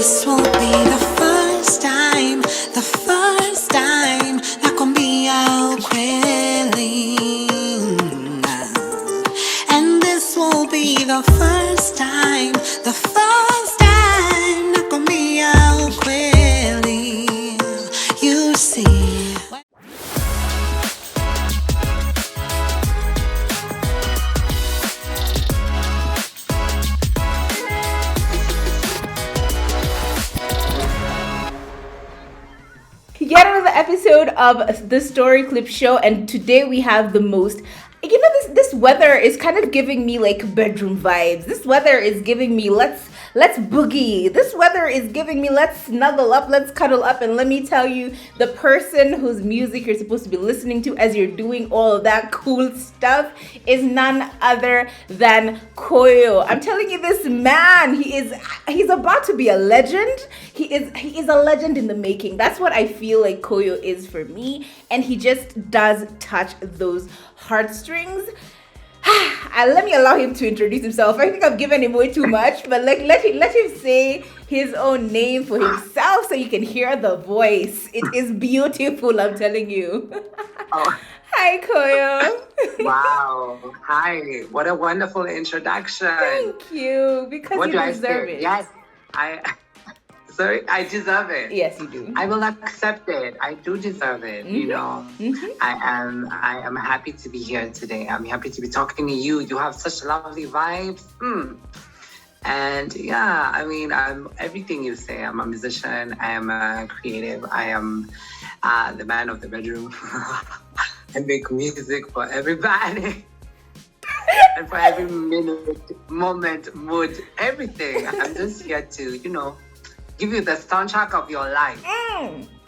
This won't be the first time nakwambia ukweli. And this won't be the first time nakwambia ukweli. You see. Yet another episode of the Story Clip Show, and today we have the most. This weather is kind of giving me like bedroom vibes. This weather is giving me let's boogie. This weather is giving me let's snuggle up, let's cuddle up. And let me tell you, the person whose music you're supposed to be listening to as you're doing all of that cool stuff is none other than Kuiyu. I'm telling you, this man, he's about to be a legend. He is a legend in the making. That's what I feel like Kuiyu is for me, and he just does touch those heartstrings. Let me allow him to introduce himself. I think I've given him way too much, but let him say his own name for himself so you can hear the voice. It is beautiful, I'm telling you. Oh. Hi, Kuiyu. Wow. Hi. What a wonderful introduction. Thank you. Because what you do deserve I say? it. Yes. I deserve it. Yes, you do. I will accept it. I do deserve it. Mm-hmm. You know, I am happy to be here today. I'm happy to be talking to you. You have such lovely vibes. And yeah, I mean, I'm everything you say. I'm a musician. I am a creative. I am the man of the bedroom. I make music for everybody. And for every minute, moment, mood, everything. I'm just here to, give you the soundtrack of your life.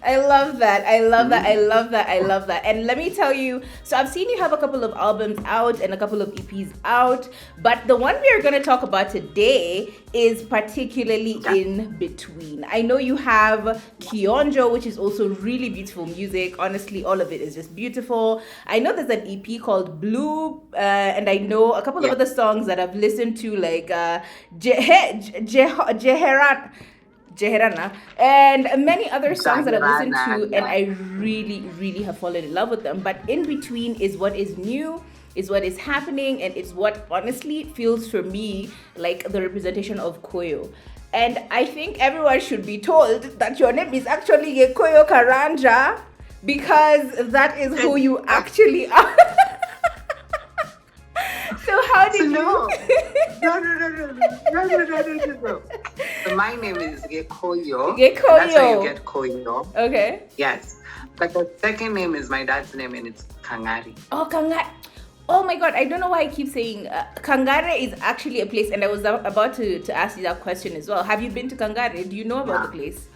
I love that. I love that. And let me tell you, so I've seen you have a couple of albums out and a couple of EPs out, but the one we are going to talk about today is particularly In Between. I know you have Kionjo, which is also really beautiful music. Honestly, all of it is just beautiful. I know there's an EP called Blue, and I know a couple of other songs that I've listened to, like Jeherana, and many other songs that I've listened to, and I really, really have fallen in love with them. But In Between is what is new, is what is happening, and it's what honestly feels for me like the representation of Kuiyu. And I think everyone should be told that your name is actually Kuiyu Karanja, because that is who you actually are. So how did you? No. So my name is Kuiyu. That's where you get Kuiyu. Okay. Yes. But the second name is my dad's name, and it's Kangari. Oh, Kangari. Oh my God, I don't know why I keep saying Kangare is actually a place, and I was about to ask you that question as well. Have you been to Kangare? Do you know about the place?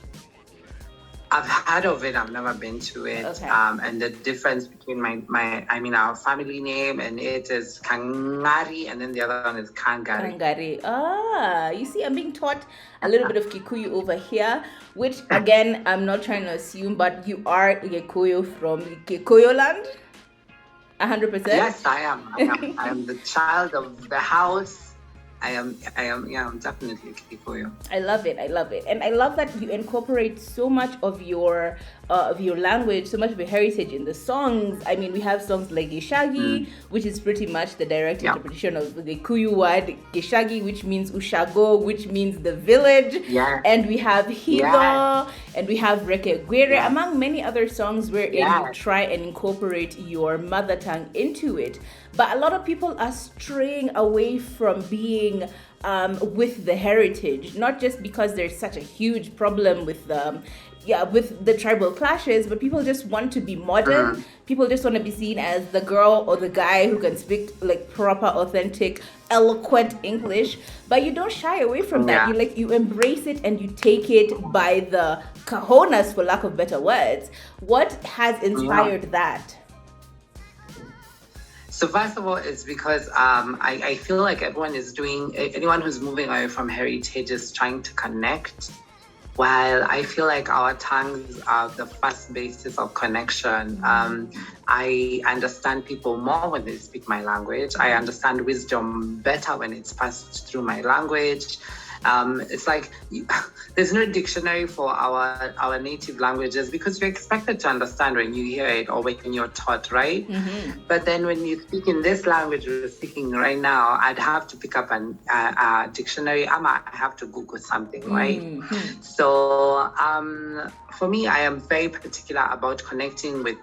I've heard of it. I've never been to it. Okay. And the difference between our family name and it is Kangari, and then the other one is Kangari. Kangare. Ah, you see, I'm being taught a little bit of Kikuyu over here, which again, I'm not trying to assume, but you are Kikuyu from Kikuyu land? 100%? Yes, I am. I am the child of the house. I'm definitely Kikuyu. I love it, and I love that you incorporate so much of your language, so much of your heritage in the songs. I mean, we have songs like Geshagi, which is pretty much the direct interpretation of the Kuyu word Geshagi, which means Ushago, which means the village. Yeah. And we have Hido, and we have Rekegwere, among many other songs wherein you try and incorporate your mother tongue into it. But a lot of people are straying away from being with the heritage, not just because there's such a huge problem with the tribal clashes, but people just want to be modern. People just want to be seen as the girl or the guy who can speak like proper, authentic, eloquent English. But you don't shy away from that. You embrace it and you take it by the cojones, for lack of better words. What has inspired that? So first of all, it's because I feel like anyone who's moving away from heritage is trying to connect. While I feel like our tongues are the first basis of connection, I understand people more when they speak my language. I understand wisdom better when it's passed through my language. It's like there's no dictionary for our native languages because you're expected to understand when you hear it or when you're taught, right? But then when you speak in this language we're speaking right now, I'd have to pick up a dictionary. I might have to Google something, right? So for me, I am very particular about connecting with,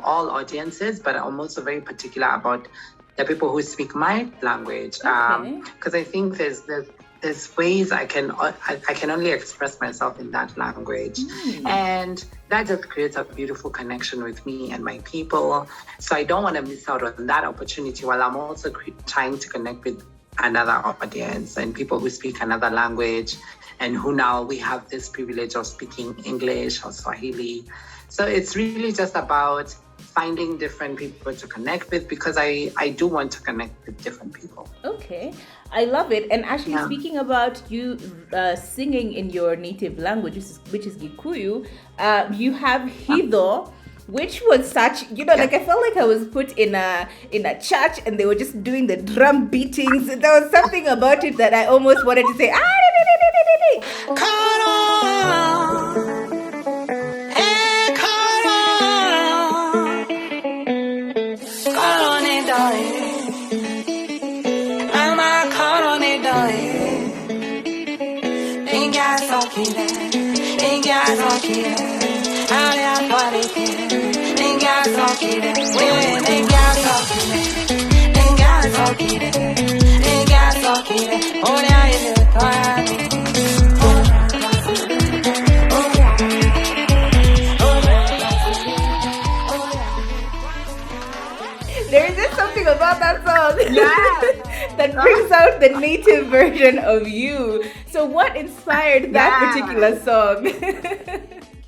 all audiences, but I'm also very particular about the people who speak my language. Because I think there's ways I can only express myself in that language. And that just creates a beautiful connection with me and my people. So I don't want to miss out on that opportunity while I'm also trying to connect with another audience and people who speak another language and who now we have this privilege of speaking English or Swahili. So it's really just about finding different people to connect with because I do want to connect with different people. Okay, I love it. And actually, speaking about you singing in your native language, which is Gikuyu, you have Hido, which was such, like I felt like I was put in a church and they were just doing the drum beatings. There was something about it that I almost wanted to say, There is just something about that song that brings out the native version of you. So what inspired that particular song?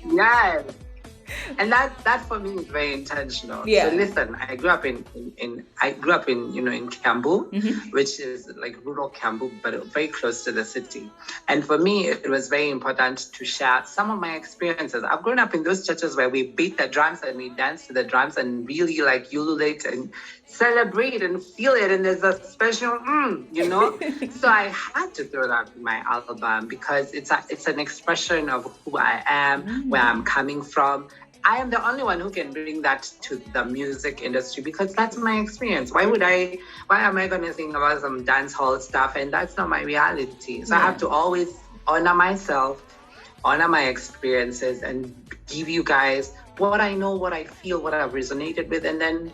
Yes. And that for me is very intentional. Yeah. So listen, I grew up in Kiambu, which is like rural Kiambu, but very close to the city. And for me, it was very important to share some of my experiences. I've grown up in those churches where we beat the drums and we dance to the drums and really like ululate and celebrate and feel it. And there's a special, So I had to throw that in my album because it's an expression of who I am, where I'm coming from. I am the only one who can bring that to the music industry because that's my experience. Why am I going to sing about some dance hall stuff? And that's not my reality. So I have to always honor myself, honor my experiences, and give you guys what I know, what I feel, what I've resonated with, and then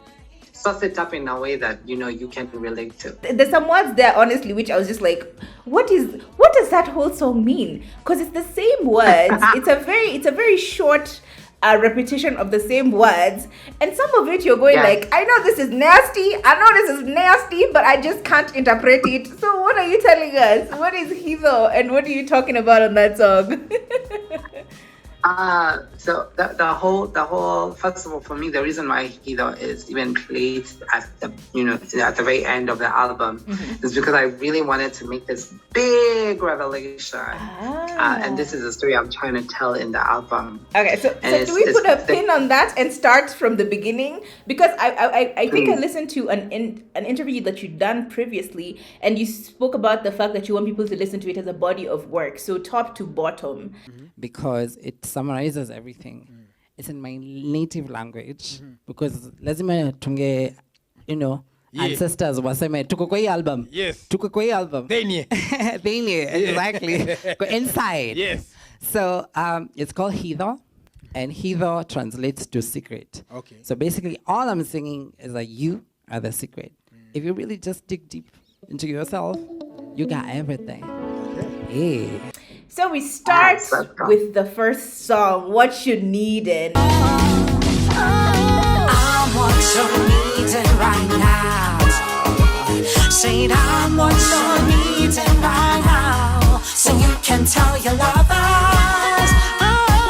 sauce it up in a way that, you can relate to. There's some words there, honestly, which I was just like, what does that whole song mean? Because it's the same words. It's a very short repetition of the same words, and some of it you're going like, I know this is nasty, but I just can't interpret it. So what are you telling us? What is Hido and what are you talking about on that song? So the whole first of all, for me, the reason why Hido is even played at the very end of the album is because I really wanted to make this big revelation, and this is the story I'm trying to tell in the album. Okay, so do we put a pin on that and start from the beginning? Because I think I listened to an interview that you'd done previously, and you spoke about the fact that you want people to listen to it as a body of work, so top to bottom. Because it summarizes everything. It's in my native language because lazima tunge, ancestors waseme tuko kwa hii album. Yes. Tuko kwa hii album. They knew. They knew, exactly. Go inside. Yes. So it's called Hido, and Hido translates to secret. Okay. So basically all I'm singing is that you are the secret. If you really just dig deep into yourself, you got everything. Hey. So we start with the first song, What You Needin'. I'm what you're needing right now. Say I'm what you're needing right now. So you can tell your lovers,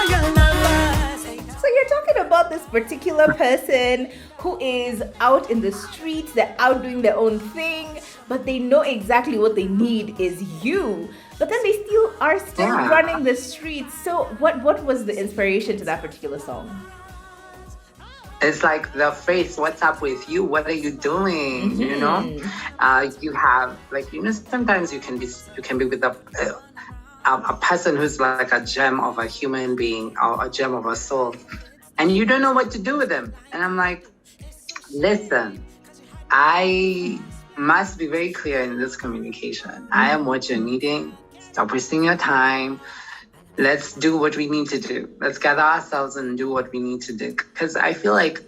your lovers. So you're talking about this particular person who is out in the streets, they're out doing their own thing, but they know exactly what they need is you. But then they are still running the streets. So what was the inspiration to that particular song? It's like the phrase, "What's up with you? What are you doing?" You know, you have like, sometimes you can be with a person who's like a gem of a human being or a gem of a soul, and you don't know what to do with them. And I'm like, listen, I must be very clear in this communication. I am what you're needing. Stop wasting your time. Let's do what we need to do. Let's gather ourselves and do what we need to do. Because I feel like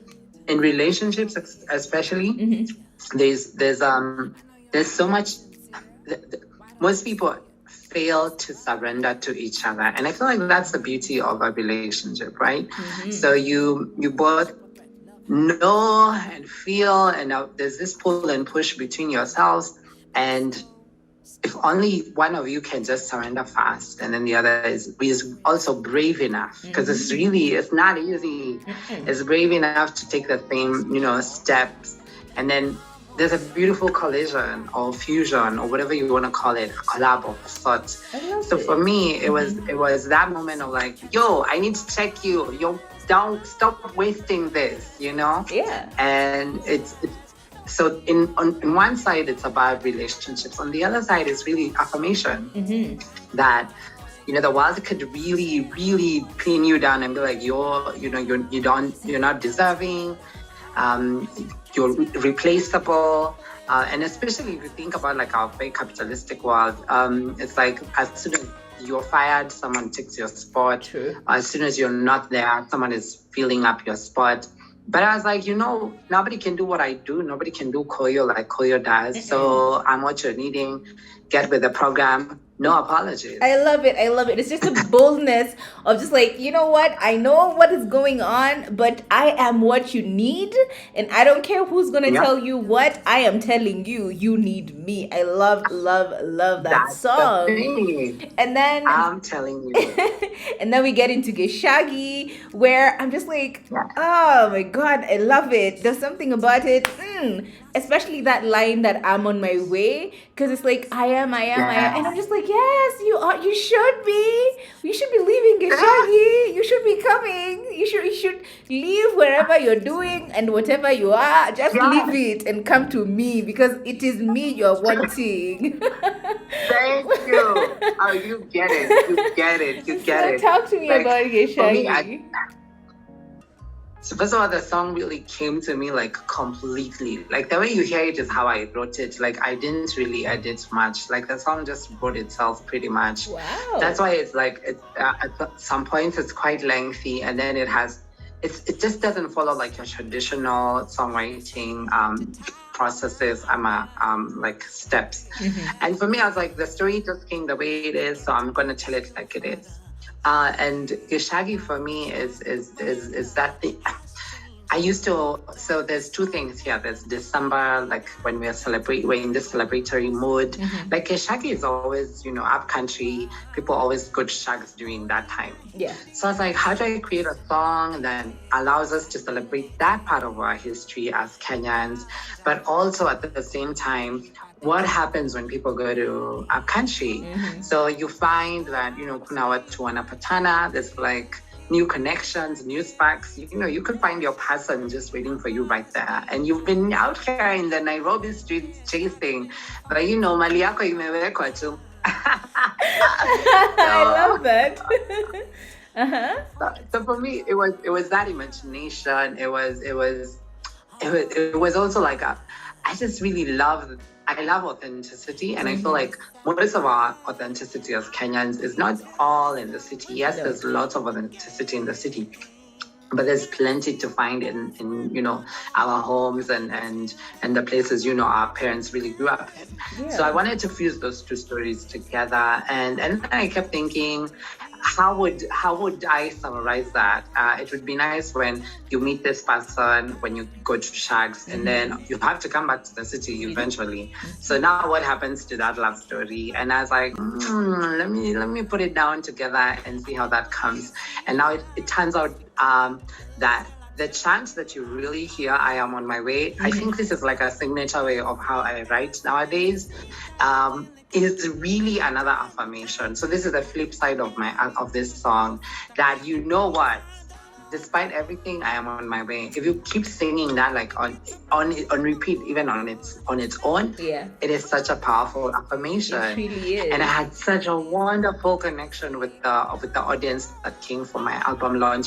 in relationships, especially, there's so much. Most people fail to surrender to each other, and I feel like that's the beauty of a relationship, right? So you both know and feel, and there's this pull and push between yourselves, and if only one of you can just surrender fast, and then the other is also brave enough, because it's not easy. It's brave enough to take the same steps, and then there's a beautiful collision or fusion or whatever you want to call it, a collab of sorts. So for me, it was that moment of like, yo, I need to check you. Yo, don't stop wasting this, Yeah. And it's so on one side it's about relationships. On the other side is really affirmation that the world could really, really pin you down and be like, you're not deserving. You're replaceable, and especially if you think about like our very capitalistic world, it's like as soon as you're fired, someone takes your spot. True. As soon as you're not there, someone is filling up your spot. But I was like, nobody can do what I do. Nobody can do Kuiyu like Kuiyu does. So I'm what you're needing. Get with the program. No apologies. I love it. It's just a boldness of just like, you know what? I know what is going on, but I am what you need. And I don't care who's going to tell you what. I am telling you, you need me. I love that That's song. the thing. And then I'm telling you. and then we get into Geshagi, where I'm just like, oh my God, I love it. There's something about it. Especially that line that I'm on my way, because it's like I am, and I'm just like, yes, you are. You should be. You should be leaving Geshagi. You should be coming. You should leave wherever you're doing and whatever you are. Just leave it and come to me, because it is me you're wanting. Thank you. Oh, you get it. You get it. Talk to me about Geshagi. So first of all, the song really came to me like completely. Like the way you hear it is how I wrote it. Like I didn't really edit much. Like the song just wrote itself pretty much. Wow. That's why it's like at some points it's quite lengthy, and then it just doesn't follow like your traditional songwriting processes, like steps. And for me, I was like, the story just came the way it is, so I'm gonna tell it like it is. And Geshagi for me is that thing. I used to, so there's two things here. There's December, like when we're in this celebratory mood. Like Geshagi is always, up country. People always go to shags during that time. Yeah. So I was like, how do I create a song that allows us to celebrate that part of our history as Kenyans, but also at the same time, what happens when people go to a country? So you find that, kuna watu wanapatana, there's like new connections, new sparks. You could find your person just waiting for you right there. And you've been out here in the Nairobi streets chasing, but mali yako imewekwa tu. I love that. So for me, it was that imagination. It was also like I just really I love authenticity, and I feel like most of our authenticity as Kenyans is not all in the city. Yes, there's lots of authenticity in the city, but there's plenty to find in our homes and the places our parents really grew up in. So I wanted to fuse those two stories together, and I kept thinking, how would I summarize that? It would be nice when you meet this person, when you go to shags, and then you have to come back to the city eventually. So now what happens to that love story? And I was like, let me put it down together and see how that comes. And now it turns out that the chant that you really hear, I am on my way, I think this is like a signature way of how I write nowadays, is really another affirmation. So this is the flip side of this song, that despite everything, I am on my way. If you keep singing that like on repeat, even on its own, Yeah. it is such a powerful affirmation. It really is. And I had such a wonderful connection with the audience that came for my album launch.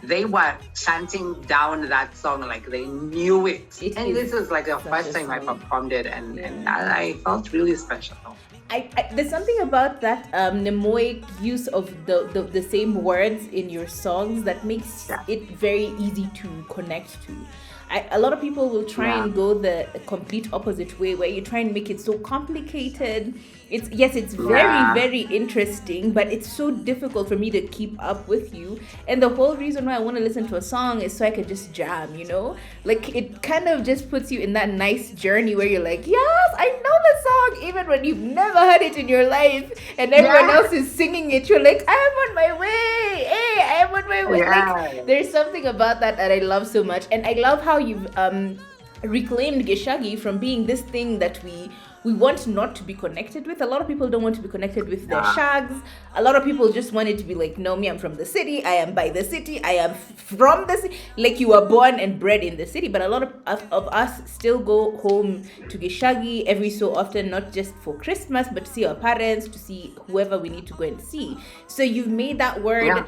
They were chanting down that song like they knew it. And this is like the first time I performed it, and I felt really special. There's something about that mnemoic use of the same words in your songs that makes it very easy to connect to. A lot of people will try and go the complete opposite way, where you try and make it so complicated. It's very, very interesting, but it's so difficult for me to keep up with you. And the whole reason why I want to listen to a song is so I could just jam, you know? Like, it kind of just puts you in that nice journey where you're like, yes, I know the song, even when you've never heard it in your life, and everyone else is singing it. You're like, I'm on my way. Hey, I'm on my way. Like, there's something about that I love so much. And I love how you've reclaimed Geshagi from being this thing that we want not to be connected with. A lot of people don't want to be connected with their shags. A lot of people just want it to be like, no, me, I'm from the city. I am by the city. I am from the city. Like, you were born and bred in the city. But a lot of us still go home to Geshagi every so often, not just for Christmas, but to see our parents, to see whoever we need to go and see. So you've made that word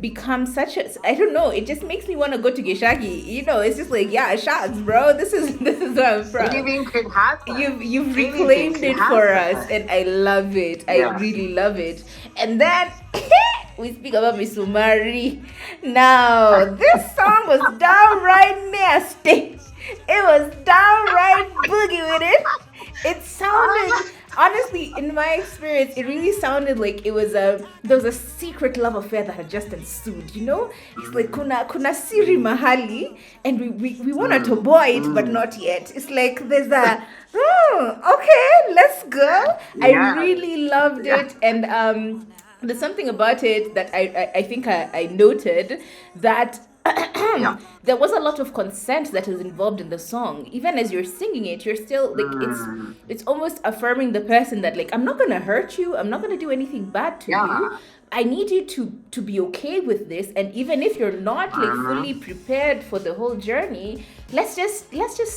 become such a, I don't know, it just makes me want to go to Geshagi. You know, it's just like, yeah, shags, bro. This is where I'm from. Anything could happen. You've reclaimed it for us, and I love it. I really love it. And then we speak about Misumari. Now, this song was downright nasty. It was downright boogie with it. It sounded, honestly, in my experience, it really sounded like there was a secret love affair that had just ensued, you know? It's like kuna siri mahali, and we want to toboy it, but not yet. It's like there's a, okay, let's go. I really loved it, and there's something about it that I think I noted that there was a lot of consent that is involved in the song. Even as you're singing it, you're still like, it's almost affirming the person that, like, I'm not gonna hurt you, I'm not gonna do anything bad to you. I need you to be okay with this, and even if you're not like fully prepared for the whole journey, let's just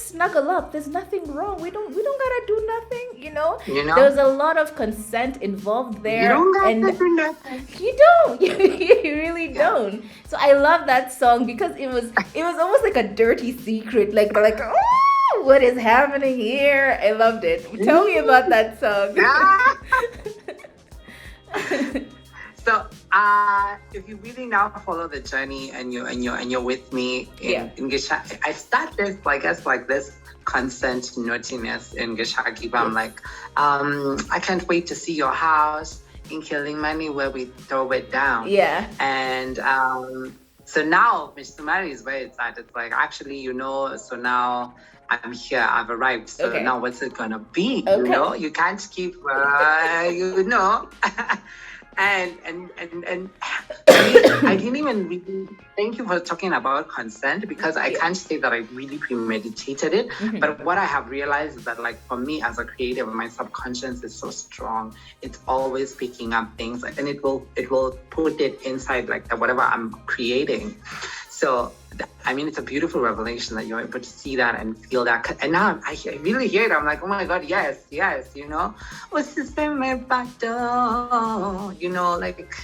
snuggle up. There's nothing wrong. We don't gotta do nothing, you know? There was a lot of consent involved there. You don't gotta do nothing. You don't. You really don't. So I love that song because it was almost like a dirty secret. Like, oh, what is happening here? I loved it. Tell me about that song. So, if you really now follow the journey and you're with me in Geshagi, I start this, I guess, like this constant naughtiness in Geshagi. But I'm like, I can't wait to see your house in Kilimani where we throw it down. Yeah. And so now Miss Sumari is where it's at. It's like, actually, you know, so now I'm here, I've arrived. So now what's it gonna be? Okay. You know, you can't keep, you know. And I didn't even really, thank you for talking about consent, because I can't say that I really premeditated it. But what I have realized is that, like, for me as a creative, my subconscious is so strong. It's always picking up things, and it will put it inside, like, whatever I'm creating. So, I mean, it's a beautiful revelation that you're able to see that and feel that. And now I really hear it. I'm like, oh my God, yes, you know. What's this battle? You know, like,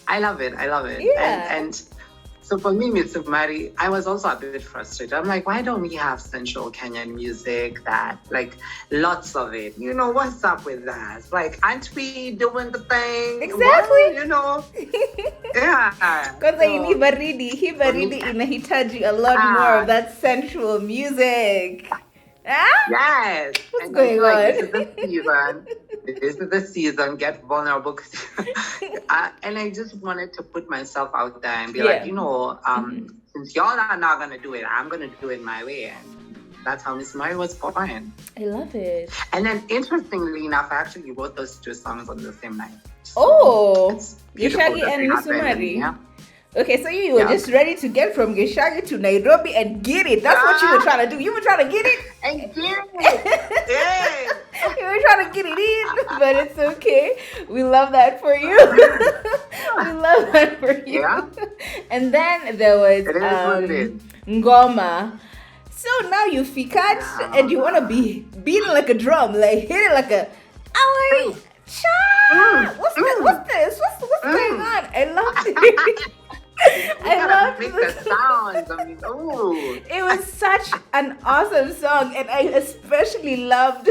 I love it. Yeah. And so for me, Mitsumari, I was also a bit frustrated. I'm like, why don't we have sensual Kenyan music that, like, lots of it? You know, what's up with that? Like, aren't we doing the thing? Exactly. What? You know? Yeah. Because hii baridi inahitaji a lot more of that sensual music. Yes. What's going on? This is the season. Get vulnerable. And I just wanted to put myself out there and be like, you know, since y'all are not going to do it, I'm going to do it my way. And that's how Miss Mari was born. I love it. And then, interestingly enough, I actually wrote those two songs on the same night. Oh, Geshagi and Miss Mari. Yeah. Okay, so you were just ready to get from Geshagi to Nairobi and get it. That's what you were trying to do. You were trying to get it. And get it. Yeah. You were trying to get it in, but it's okay. We love that for you. We love one for you. Yeah. And then there was It is what it is. Ngoma. So now you fikat and you want to be beating like a drum, like hit it like a. Oh, cha! What's this? What's going on? I love it. I love make the sounds. I mean, ooh. It was such an awesome song, and I especially loved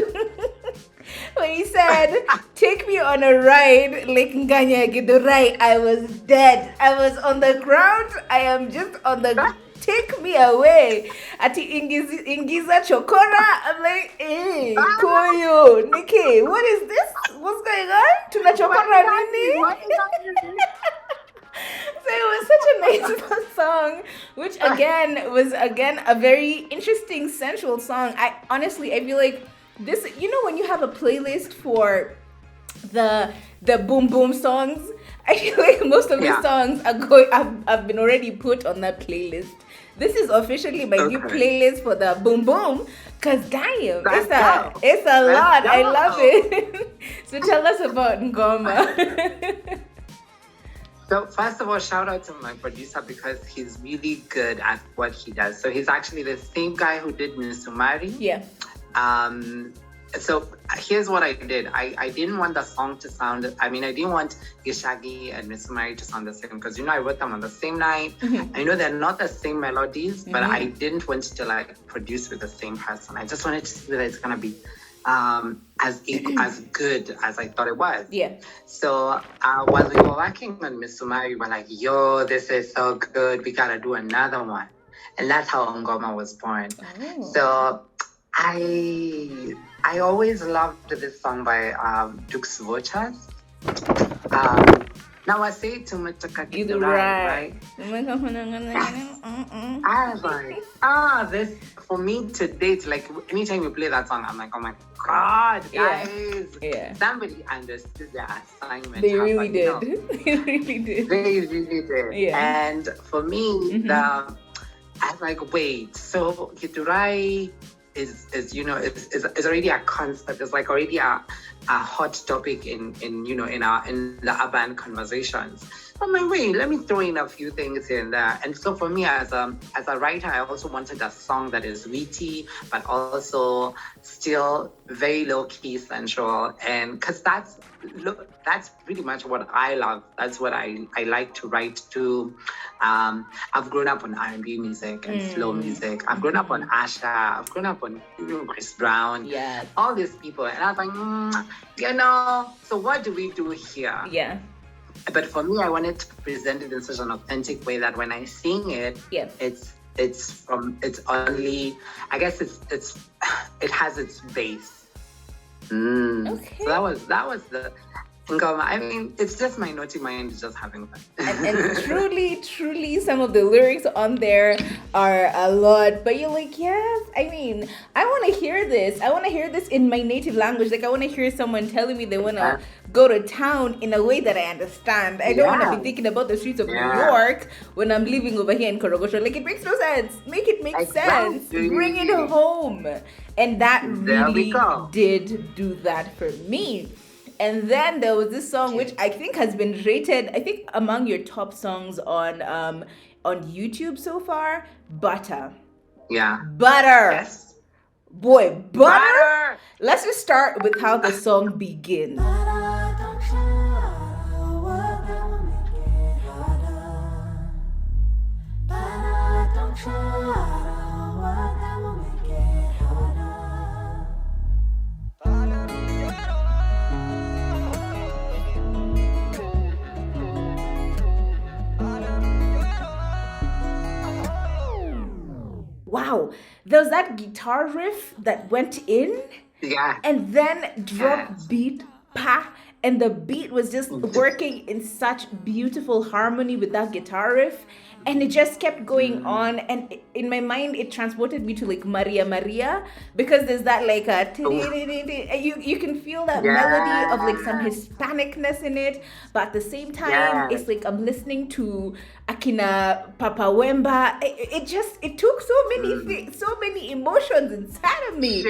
when he said, "Take me on a ride, like Nganya Gidurai." I was dead. I was on the ground. I am just on the. Take me away. Ati Ingiza Chokora. I'm like, hey, Kuiyu, Nikki, what is this? What's going on? Tuna Chokora Nini? So it was such a nice song, which again was a very interesting sensual song. I feel like this, when you have a playlist for the boom boom songs, I feel like most of these songs have been already put on that playlist. This is officially my new playlist for the boom boom. Cause damn, it's a lot. I love it. So tell us about Ngoma. So first of all, shout out to my producer because he's really good at what he does. So he's actually the same guy who did Misumari. Yeah. So here's what I did. I didn't want the song to sound, I didn't want Ishagi and Misumari to sound the same because, I wrote them on the same night. Mm-hmm. I know they're not the same melodies, but I didn't want to produce with the same person. I just wanted to see that it's going to be as good as I thought it was. Yeah. So while we were working on Misumari, we were like, yo, this is so good. We got to do another one. And that's how Ngoma was born. Oh. So I always loved this song by Dukes Vochas. Now I say to Mutaka right? I was like, this for me to date, like anytime you play that song, I'm like, oh my God, guys. Yeah. Somebody understood their assignment. They really did. They really did. They really did. Yeah. And for me, I was like, wait, so Giturai is already a concept. It's like already a hot topic in the urban conversations. I'm like, wait, let me throw in a few things here and there. And so for me as a writer, I also wanted a song that is witty, but also still very low key sensual. And because that's pretty much what I love. That's what I like to write to. I've grown up on R&B music and slow music. I've grown up on Asha. I've grown up on Chris Brown. Yeah. All these people. And I was like, so what do we do here? Yeah. But for me, I wanted to present it in such an authentic way that when I sing it, it's only, I guess it has its base. Okay. So that was the Ngoma. It's just my naughty mind is just having fun. and truly, some of the lyrics on there are a lot. But you're like, yes, I want to hear this. I want to hear this in my native language. Like, I want to hear someone telling me they want to go to town in a way that I understand. I don't want to be thinking about the streets of New York when I'm living over here in Korogosho. Like, it makes no sense. Make it make sense. Bring it home. And that really did do that for me. And then there was this song which I think has been rated, among your top songs on YouTube so far, Butter. Yeah. Butter. Yes. Boy, Butter. Let's just start with how the song begins. Wow, there was that guitar riff that went in, and then drop beat, pa, and the beat was just working in such beautiful harmony with that guitar riff, and it just kept going on, and in my mind it transported me to like Maria, because there's that like you can feel that melody of like some Hispanicness in it, but at the same time it's like I'm listening to Akina Papa Wemba. It took so many things, so many emotions inside of me,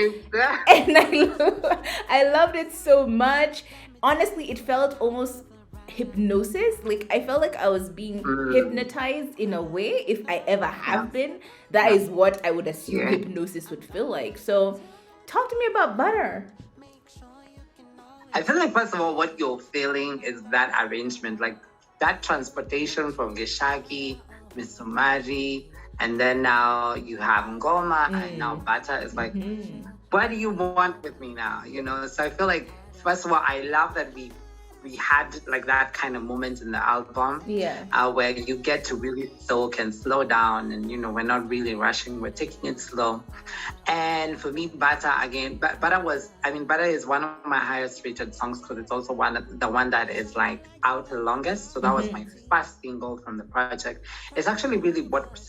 and I loved it so much. Honestly, it felt almost hypnosis. Like I felt like I was being hypnotized in a way. If I ever have been, that is what I would assume hypnosis would feel like. So talk to me about Butter. I feel like, first of all, what you're feeling is that arrangement, like that transportation from Geshagi, Misumari, and then now you have Ngoma, and now Bata is like, what do you want with me now? You know, so I feel like, first of all, I love that we had like that kind of moment in the album, where you get to really soak and slow down, and you know, we're not really rushing, we're taking it slow. And for me, Bata again, Bata is one of my highest rated songs because it's also the one that is like out the longest. So that was my first single from the project. It's actually really what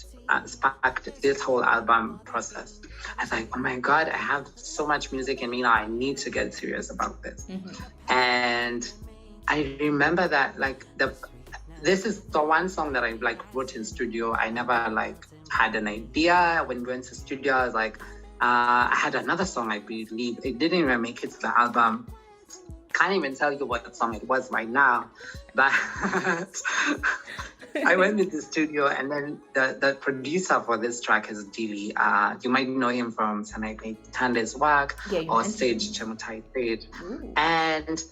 sparked this whole album process. I was like, oh my God, I have so much music in me now. I need to get serious about this. And I remember that like this is the one song that I like wrote in studio. I never like had an idea when we went to studio. I was like, I had another song, I believe. It didn't even make it to the album. Can't even tell you what song it was right now. But I went to the studio, and then the producer for this track is Dili. You might know him from Sanai Tande's work or Sage Chemutai Sage. And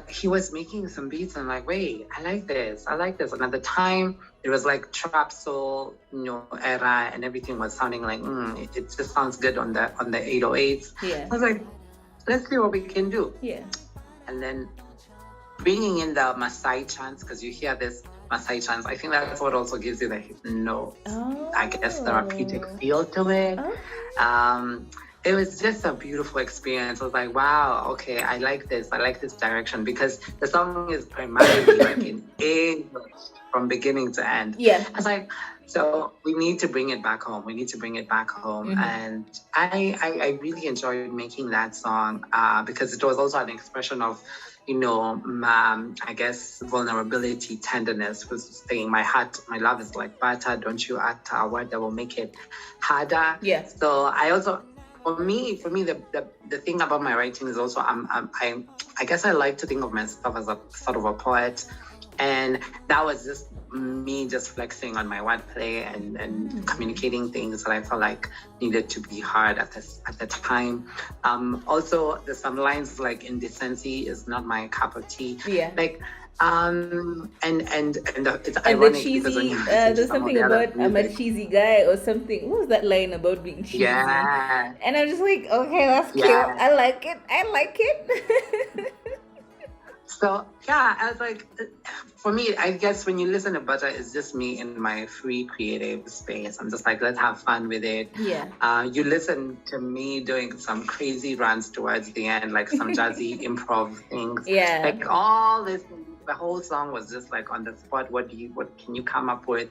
he was making some beats, and I'm like, wait, I like this. And at the time, it was like trap soul, you know, era, and everything was sounding like, it just sounds good on the 808s. I was like, let's see what we can do. And then bringing in the Maasai chants, because you hear this Maasai chants, I think that's what also gives you the I guess therapeutic feel to it. It was just a beautiful experience. I was like, wow, okay, I like this direction, because the song is primarily like in English from beginning to end. I was like, so we need to bring it back home. And I really enjoyed making that song because it was also an expression of, you know, I guess vulnerability, tenderness, was saying my heart, my love is like butter, don't you act a word that will make it harder. So I also, for me, the thing about my writing is also I guess I like to think of myself as a sort of a poet, and that was just me just flexing on my wordplay and communicating things that I felt like needed to be heard at the time. Also, there's some lines like indecency is not my cup of tea. Like it's ironic because when you there's something about I'm a cheesy guy or something. What was that line about being cheesy? And I'm just like, okay, that's cute. I like it. So I was like, for me, I guess when you listen to Butter, it's just me in my free creative space. I'm just like, let's have fun with it. You listen to me doing some crazy runs towards the end, like some jazzy improv things. Like all this. The whole song was just like on the spot. What can you come up with?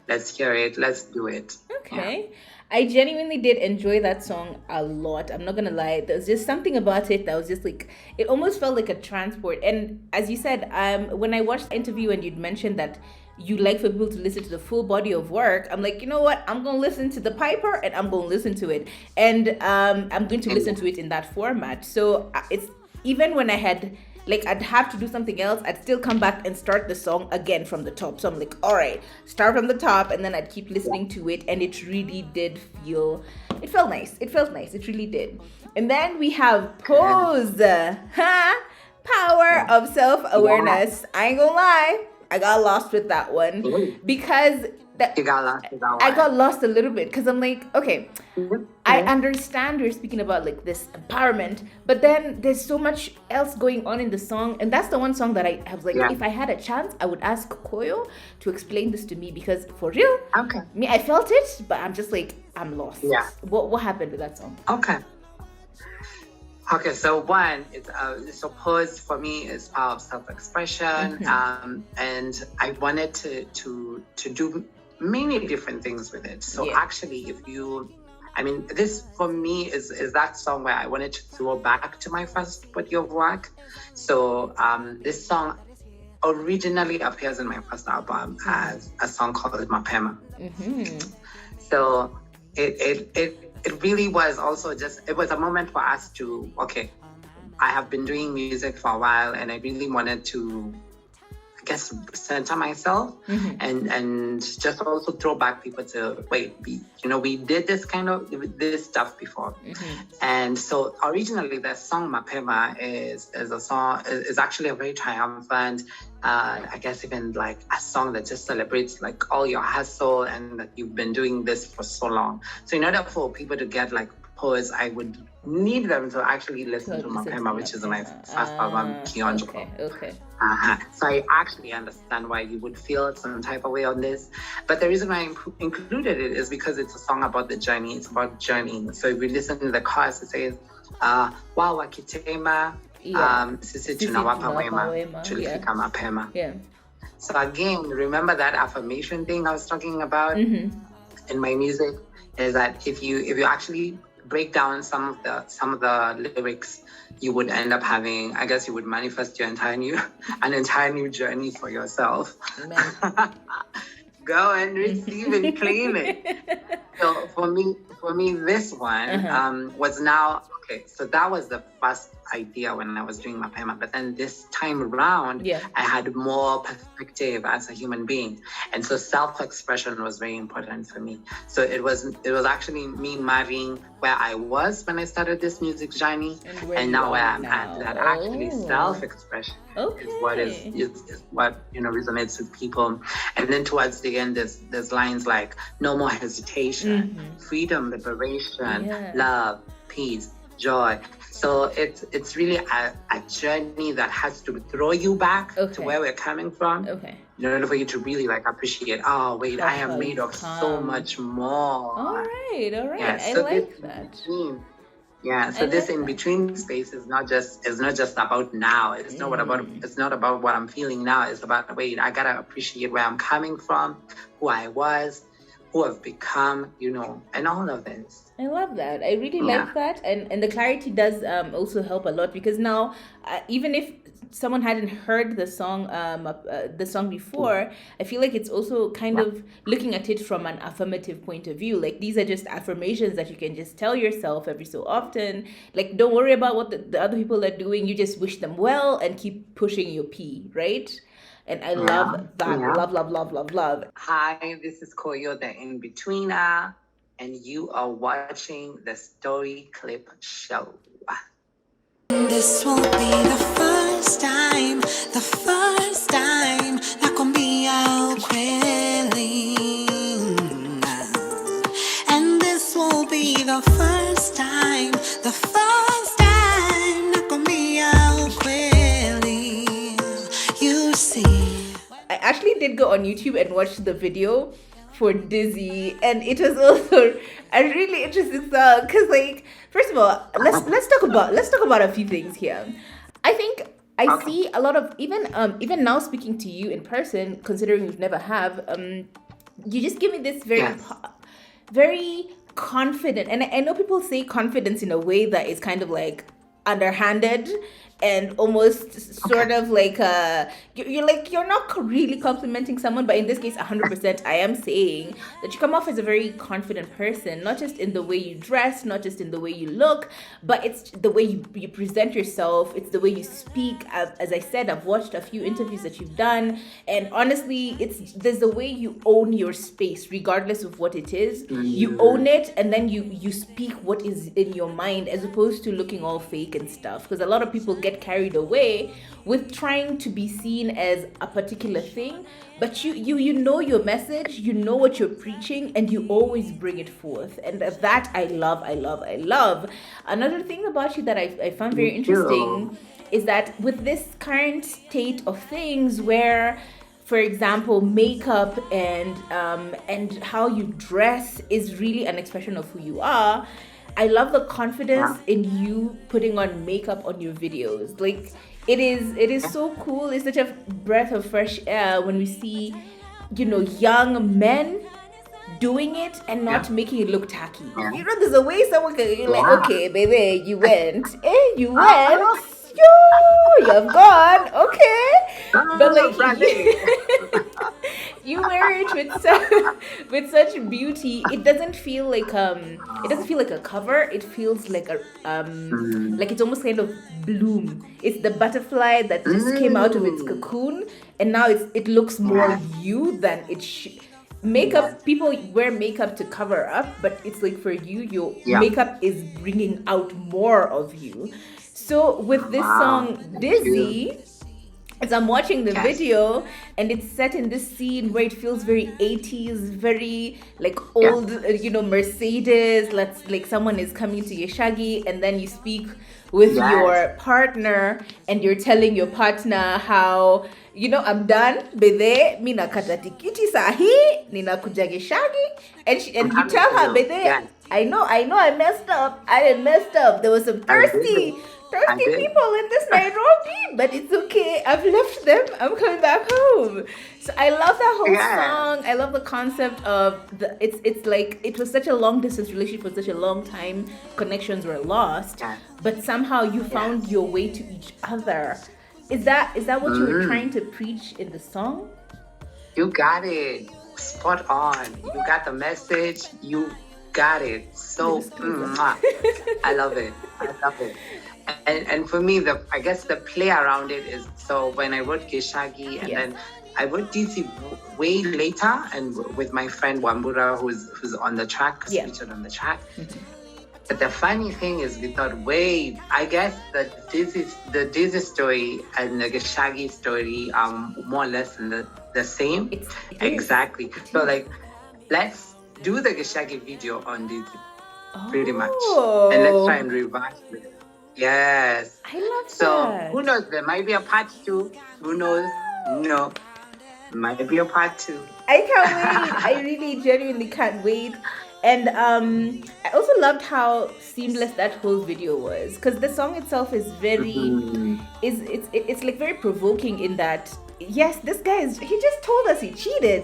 Let's hear it. Let's do it. Okay. I genuinely did enjoy that song a lot. I'm not gonna lie. There's just something about it that was just like, it almost felt like a transport. And as you said, when I watched the interview and you'd mentioned that you like for people to listen to the full body of work, I'm like, you know what? I'm gonna listen to the Piper and I'm gonna listen to it. And I'm going to listen to it in that format. So it's, even when I had, like, I'd have to do something else, I'd still come back and start the song again from the top. So I'm like, all right, start from the top, and then I'd keep listening to it, and it really did feel, it felt nice. It really did. And then we have Pose, Power of Self-Awareness. I ain't gonna lie, I got lost with that one because I got lost a little bit because I'm like, okay, I understand you're speaking about like this empowerment, but then there's so much else going on in the song, and that's the one song that I was like, if I had a chance, I would ask Kuiyu to explain this to me, because for real, me, I felt it, but I'm just like, I'm lost. What happened with that song? Okay, so one, it's so Pose for me is power of self-expression, and I wanted to do many different things with it. So actually, this for me is that song where I wanted to throw back to my first body of work. So this song originally appears in my first album as a song called Mapema. So it really was also it was a moment for us to, okay, I have been doing music for a while, and I really wanted to guess, center myself and just also throw back people to wait. We did this stuff before, and so originally the song Mapema is a song is actually a very triumphant. I guess even like a song that just celebrates like all your hustle and that you've been doing this for so long. So in order for people to get like pause, I would need them to actually listen to Mapema, which is my first album, Kionjo. Okay. So I actually understand why you would feel some type of way on this. But the reason why I included it is because it's a song about the journey. It's about journeying. So if we listen to the chorus, it says, Wawa kitema, sisi tunawapa wema, tulifika mapema. Yeah. So again, remember that affirmation thing I was talking about in my music, is that if you actually break down some of the lyrics, you would end up having, I guess you would manifest an entire new journey for yourself. Go and receive and claim it. So for me, this one was now, okay, so that was the first idea when I was doing Mapema. But then this time around, I had more perspective as a human being. And so self-expression was very important for me. So it was actually me marrying where I was when I started this music journey and now where I'm at. That actually self-expression is what resonates with people. And then towards the end, there's lines like no more hesitation, freedom, liberation, love, peace, joy. So it's really a journey that has to throw you back to where we're coming from. Okay. In order for you to really like appreciate, oh wait, I am made of so much more. All right. Yeah, I like that. So this in between space is not just about now. It's not about what I'm feeling now. It's about, wait, I gotta appreciate where I'm coming from, who I was, who I've become, and all of this. I love that. I really like that. And the clarity does also help a lot, because now, even if someone hadn't heard the song before, I feel like it's also kind of looking at it from an affirmative point of view. Like, these are just affirmations that you can just tell yourself every so often. Like, don't worry about what the other people are doing. You just wish them well and keep pushing your P, right? And I love that. Love. Hi, this is Kuiyu, the in-betweener, and you are watching the Story Clip Show. This won't be the first time nakwambia ukweli. And this will be the first time nakwambia ukweli. You see, I actually did go on YouTube and watch the video for Dizzy, and it was also a really interesting song, because, like, first of all, let's talk about a few things here. I think I see a lot of, even now speaking to you in person, considering we've never have, you just give me this very confident, and I know people say confidence in a way that is kind of like underhanded and almost sort of like you're not really complimenting someone, but in this case 100% I am saying that you come off as a very confident person, not just in the way you dress, not just in the way you look, but it's the way you present yourself, it's the way you speak. As I said, I've watched a few interviews that you've done, and honestly, there's the way you own your space regardless of what it is. You own it, and then you speak what is in your mind, as opposed to looking all fake and stuff, because a lot of people get carried away with trying to be seen as a particular thing, but you know your message, you know what you're preaching, and you always bring it forth, and that I love. Another thing about you that I found very interesting is that with this current state of things, where, for example, makeup and how you dress is really an expression of who you are, I love the confidence in you putting on makeup on your videos. Like, it is so cool. It's such a breath of fresh air when we see, young men doing it and not making it look tacky. There's a way someone can, you're like, okay, baby, you went. You have gone. Okay. But like, you wear it with such beauty. It doesn't feel like a cover. It feels like like it's almost kind of bloom. It's the butterfly that just came out of its cocoon, and now it looks more you than it should. Makeup, people wear makeup to cover up, but it's like for you, your makeup is bringing out more of you. So with this song Dizzy, as I'm watching the video, and it's set in this scene where it feels very 80s, very like old, Mercedes. Like someone is coming to your shaggy, and then you speak with your partner, and you're telling your partner how, I'm done, bede, mi nakata tikiti sahi, nina kujage shaggy, and you tell her, bede, I know, I messed up. I didn't messed up. There was some thirsty people in this Nairobi, but it's okay. I've left them. I'm coming back home. So I love that whole song. I love the concept of it's like it was such a long distance relationship for such a long time. Connections were lost, but somehow you found your way to each other. Is that what you were trying to preach in the song? You got it. Spot on. You got the message. You got it. So I love it. And for me, I guess the play around it is, so when I wrote Geshagi, and then I wrote DC way later, and with my friend Wambura, who's on the track, featured on the track. But the funny thing is, we thought, wait, I guess the Dizzy story and the Geshagi story are more or less the same. Exactly. So like, let's do the Geshagi video on Dizzy, pretty much, and let's try and revise it. Yes. I love so, that. Who knows? There might be a part 2. Who knows? Might be a part 2. I can't wait. I really genuinely can't wait. And I also loved how seamless that whole video was, because the song itself is very it's like very provoking in that, yes, this guy he just told us he cheated.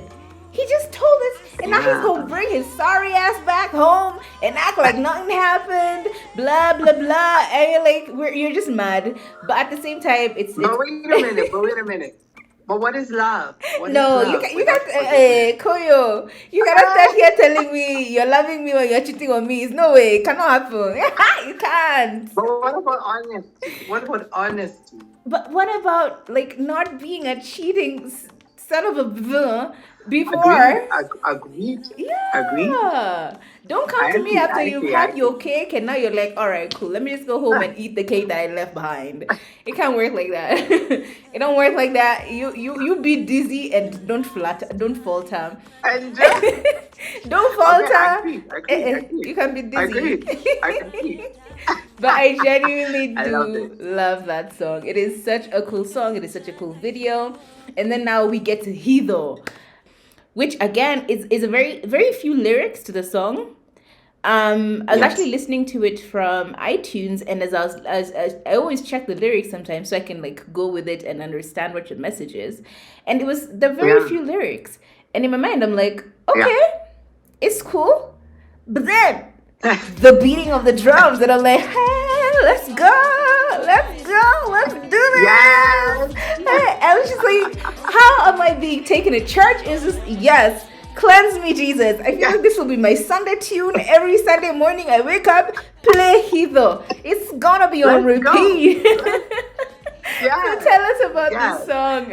He just told us, and now he's gonna bring his sorry ass back home and act like nothing happened, blah blah blah. And you're just mad, but at the same time, it's. But wait a minute. But what is love? You got Kuiyu. You cannot stand here telling me you're loving me when you're cheating on me. It's no way. It cannot happen. You can't. But what about honesty? But what about like not being a cheating son of a before? Agreed. Yeah. Agreed. Don't come to me after you've had your cake and now you're like, all right, cool. Let me just go home and eat the cake that I left behind. It can't work like that. It don't work like that. You be dizzy and don't falter. And don't falter. Okay, I agree. You can be dizzy. Agreed. But I genuinely love that song. It is such a cool song. It is such a cool video. And then now we get to Hido, which again is a very few lyrics to the song. I was actually listening to it from iTunes, and as I always check the lyrics sometimes so I can like go with it and understand what your message is. And it was the very few lyrics. And in my mind I'm like, okay, it's cool. But then the beating of the drums, and I'm like, hey, let's do this. Yes. I was just like, how am I being taken to church? Is this cleanse me, Jesus. I feel like this will be my Sunday tune. Every Sunday morning I wake up, play Hido. It's gonna be on repeat. So tell us about this song.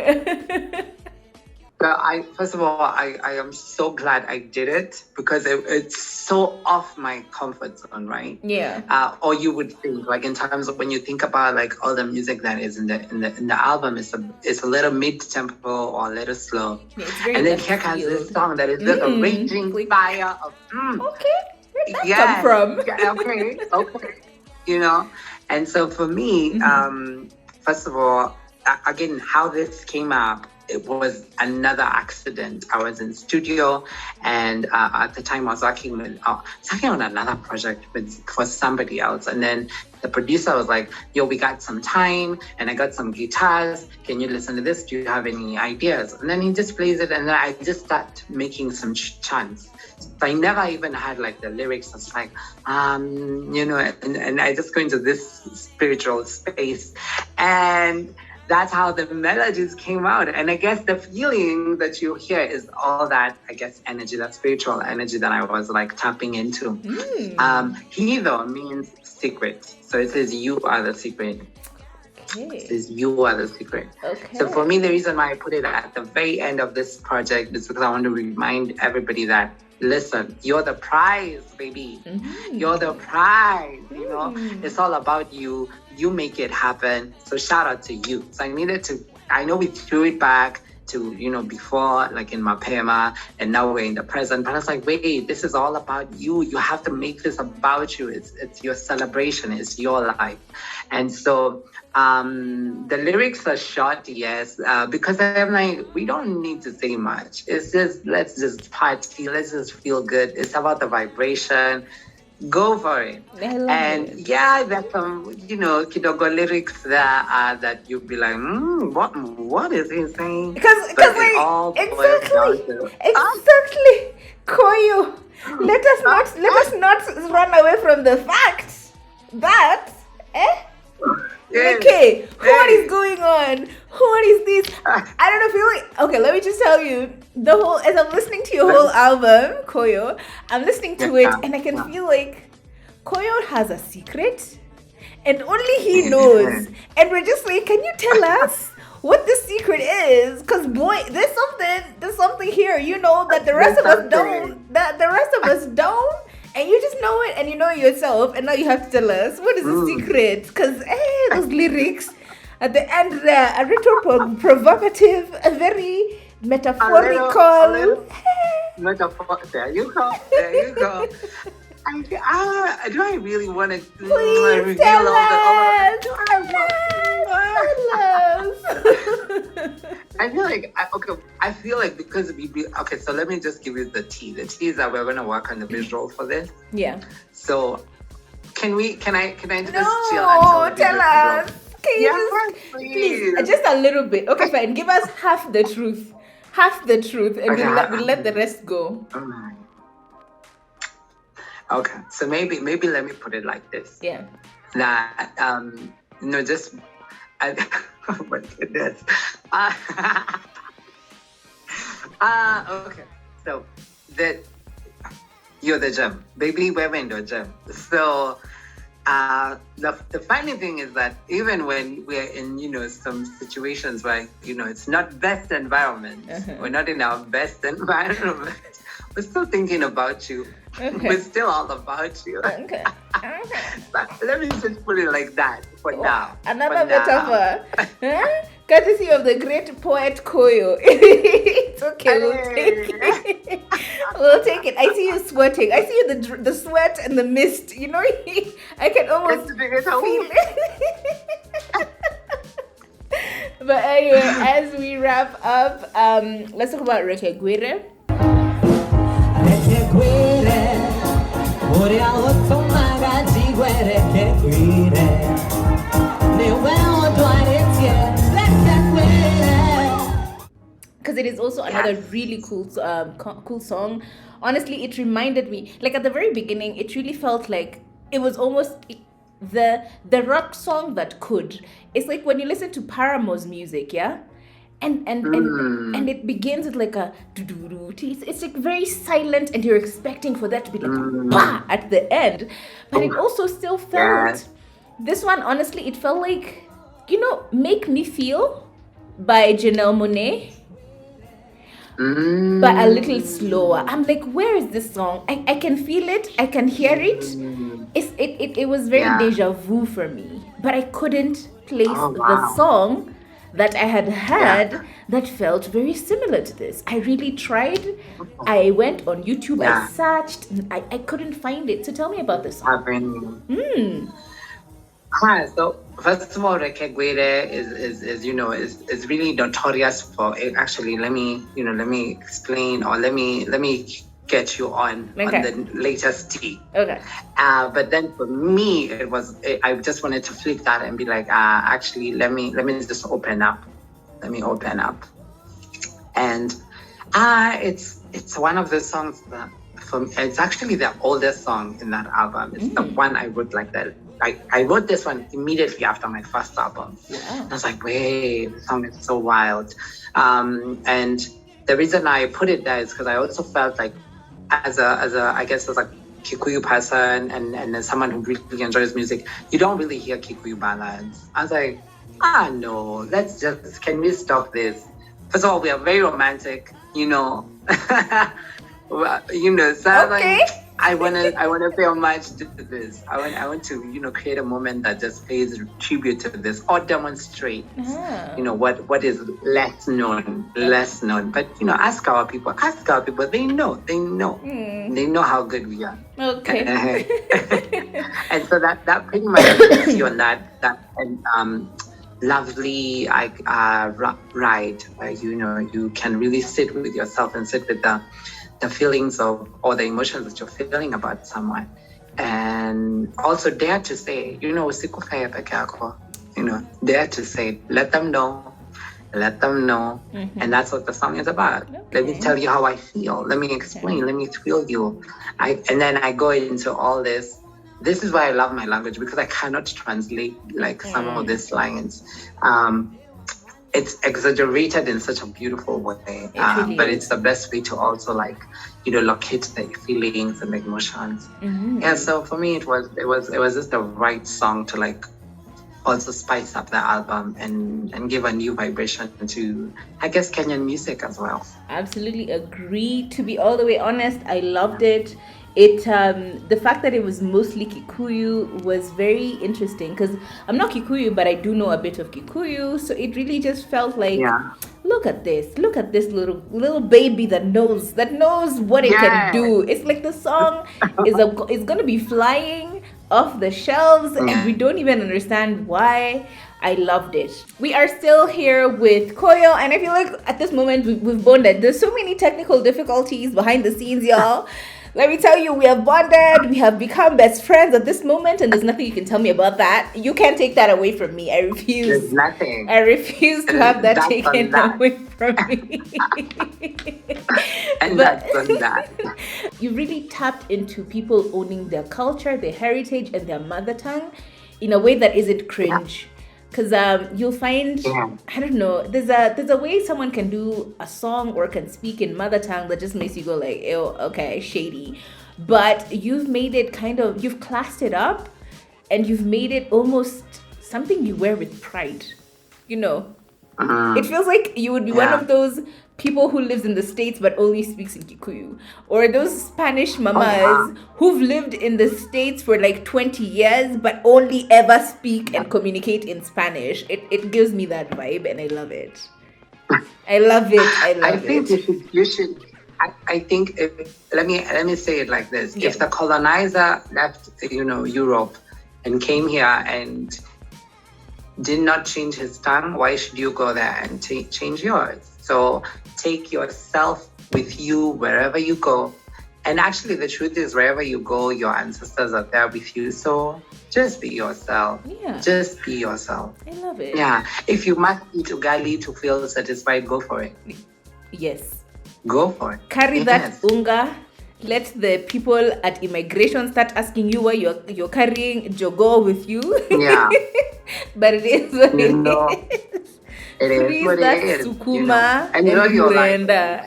First of all, I am so glad I did it, because it's so off my comfort zone, right? Yeah. Or you would think, like, in terms of when you think about like all the music that is in the album, it's a little mid-tempo or a little slow. Yeah, it's very and then here comes this song that is just a raging fire of okay, where'd that come from? Okay. And so for me, first of all, again, how this came up, it was another accident. I was in studio, and at the time I was working on another project for somebody else. And then the producer was like, yo, we got some time, and I got some guitars. Can you listen to this? Do you have any ideas? And then he just plays it, and then I just start making some chants. So I never even had like the lyrics. It's like, and I just go into this spiritual space, and that's how the melodies came out. And I guess the feeling that you hear is all that, I guess, energy, that spiritual energy that I was like tapping into. Hido means secret. So it says you are the secret. Okay. Says you are the secret. Okay. So for me, the reason why I put it at the very end of this project is because I want to remind everybody that, listen, you're the prize, baby. You're the prize. You know, it's all about you. You make it happen. So shout out to you. So I know we threw it back to, before, like in Mapema, and now we're in the present. But I was like, wait, this is all about you. You have to make this about you. It's your celebration. It's your life. And so the lyrics are short, yes, because I'm like, we don't need to say much. It's just, let's just party. Let's just feel good. It's about the vibration. Go for it. I love And it. yeah, there's some, Kidogo lyrics that you'll be like, what is he saying? Because But it like all boils down to- exactly, Kuiyu. Let us not run away from the fact that Yes. okay, what Hey. is going on? What is this? I don't know. Feel like okay. Let me just tell you the whole. As I'm listening to your whole album, Kuiyu, I'm listening to it, and I can feel like Kuiyu has a secret, and only he knows. And we're just like, can you tell us what the secret is? Because boy, there's something here. You know that the rest of us don't. That the rest of us don't. And you just know it, and you know it yourself, and now you have to tell us what is the secret. Because those lyrics at the end there are little provocative, a very metaphorical. A little metaphor. There you go. There you go. Do I really want to Please reveal tell all us. I feel like because okay, so let me just give you the tea. The tea is that we're gonna work on the visual for this. Yeah. So can I just chill No, until we tell do the us. visual? Can you Yeah, please, just a little bit. Okay, fine. Give us half the truth. Half the truth, and Okay, we'll let the rest go. Okay, so maybe let me put it like this. Yeah. That just oh my goodness. Okay, so that you're the gem, baby. We're in the gem. So the funny thing is that even when we're in some situations where it's not best environment, we're not in our best environment, we're still thinking about you. Okay. We're still all about you. Okay. But let me just put it like that for now. Another For now. metaphor. Huh? Courtesy of the great poet Kuiyu. It's okay, we'll take it. We'll take it. I see you sweating. I see you the sweat and the mist. I can almost feel it. But anyway, as we wrap up, let's talk about Rekeguire. Because it is also another really cool song. Honestly, it reminded me, like at the very beginning, it really felt like it was almost the rock song that could. It's like when you listen to Paramore's music, yeah? And it begins with like a do-do-do. It's like very silent, and you're expecting for that to be like bah at the end. But it also still felt, this one, honestly, it felt like, Make Me Feel by Janelle Monáe. But a little slower. I'm like, where is this song? I can feel it. I can hear it. It was very deja vu for me. But I couldn't place the song that I had heard that felt very similar to this. I really tried. I went on YouTube. I searched. I couldn't find it. So tell me about this song. So first of all, Rekeguire is really notorious for it. Actually, let me explain, or let me get you on the latest tea. Okay. But then for me, I just wanted to flip that and be like, actually, let me just open up. Let me open up. And it's one of the songs that it's actually the oldest song in that album. It's the one I wrote like that. I wrote this one immediately after my first album. Wow. And I was like, wait, the song is so wild. And the reason I put it there is because I also felt like as a Kikuyu person and as someone who really enjoys music, you don't really hear Kikuyu ballads. I was like, No, can we stop this? First of all, we are very romantic, you know. Well, so Okay. I wanna pay homage to this. I want to, create a moment that just pays tribute to this or demonstrate, what is less known. But ask our people. They know how good we are. Okay. And so that pretty much puts you on that lovely ride where you can really sit with yourself and sit with the feelings of or the emotions that you're feeling about someone, and also dare to say, usikufaya peke yako. Dare to say, let them know, and that's what the song is about. Let me tell you how I feel. Let me explain. Let me thrill you. And then I go into all this. This is why I love my language, because I cannot translate like some of these lines. It's exaggerated in such a beautiful way, but it's the best way to also locate the feelings and the emotions. Yeah, so for me it was just the right song to also spice up the album and give a new vibration to, I guess, Kenyan music as well. Absolutely agree. To be all the way honest, I loved it. It the fact that it was mostly Kikuyu was very interesting, because I'm not Kikuyu, but I do know a bit of Kikuyu, so it really just felt like, look at this little baby that knows what it can do. It's like the song is gonna be flying off the shelves, and we don't even understand why. I loved it. We are still here with Koyo, and I feel like at this moment we've bonded. There's so many technical difficulties behind the scenes, y'all. Let me tell you, we have bonded. We have become best friends at this moment, and there's nothing you can tell me about that. You can't take that away from me. I refuse. There's nothing. I refuse to have that taken away from me. And that's on that. You really tapped into people owning their culture, their heritage, and their mother tongue in a way that isn't cringe. Because you'll find, I don't know, there's a way someone can do a song or can speak in mother tongue that just makes you go like, ew, okay, shady. But you've made it you've classed it up, and you've made it almost something you wear with pride. It feels like you would be one of those people who lives in the States but only speaks in Kikuyu, or those Spanish mamas who've lived in the States for like 20 years but only ever speak and communicate in Spanish. It gives me that vibe, and I love it. I think you should. I think let me say it like this: if the colonizer left, Europe, and came here and did not change his tongue, why should you go there and change yours? So take yourself with you wherever you go. And actually, the truth is, wherever you go, your ancestors are there with you. So just be yourself. Yeah. Just be yourself. I love it. Yeah. If you must eat ugali to feel satisfied, go for it. Yes. Go for it. Carry that unga. Let the people at immigration start asking you why you're carrying jogo with you. Yeah. But it is what it is. It is Freeze what that it is. sukuma And you're like, blender.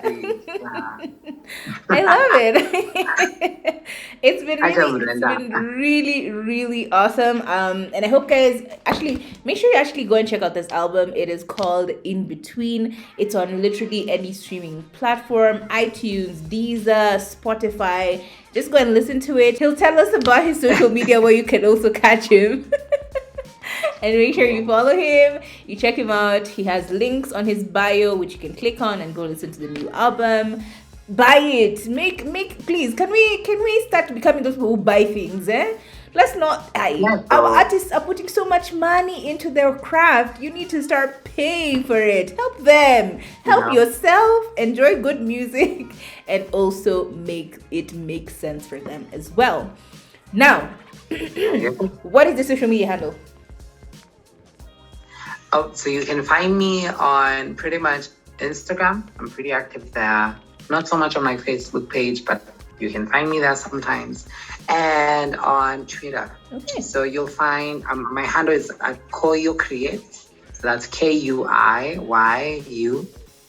I love it. It's been really, really awesome. And I hope guys make sure you actually go and check out this album. It is called In Between. It's on literally any streaming platform: iTunes, Deezer, Spotify. Just go and listen to it. He'll tell us about his social media where you can also catch him. And make sure you follow him, you check him out. He has links on his bio which you can click on and go listen to the new album. Buy it. Please, can we start becoming those people who buy things, Let's not. Our artists are putting so much money into their craft. You need to start paying for it. Help them. Help yourself. Enjoy good music, and also make it make sense for them as well. Now, what is the social media handle? So you can find me on pretty much Instagram. I'm pretty active there. Not so much on my Facebook page, but you can find me there sometimes. And on Twitter. Okay. So you'll find my handle is at Kuiyu Creates. So that's Kuiyu